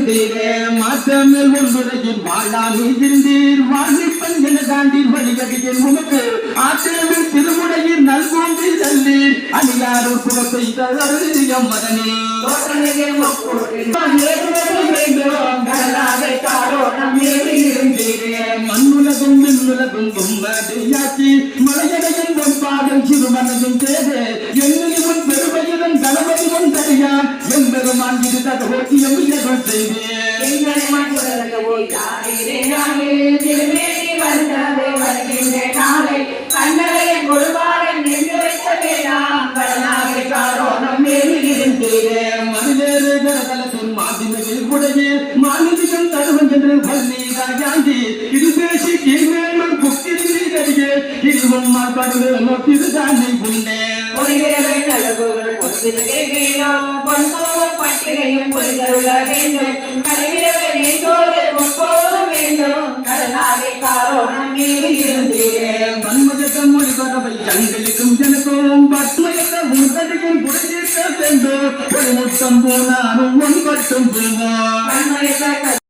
இருந்தீரே மாற்றமேல் ஒன்றுரையின் வாழாமி இருந்தீர் வாழி பஞ்சன தாண்டீர் வழிகடியின் உமக்கு ஆற்றமில் திருமுடையில் நல்கூந்தி தள்ளீர் அணியாரூர் புகத்தை தரும் மகனே மண்ணுலகும் மின்னுலகும் கும்படியாக்கி மலையடையும் பொன்பாடும் சிறுமனையும் தேவே என்னும் பெருமையுடன் கணபதி கொண்டறியான் எம்பெருமான் இது தகவல் எம்பியர்கள் செய்வேன் மாநிலம் தருவன் என்று பள்ளி இது பேசி கீழ்மேலும் புக்திரியே இதுவும் மாற்பாடு நோக்கிதுதானே கொண்டேன் மன்மதம் மொழிபரவை ஜங்களுக்கும் ஜனக்கும் பத்மயத்த உதவியும் புரிஞ்சிருக்க வேண்டும் ஒரு முத்தம் போனாலும் ஒன்பட்டும் போவோம்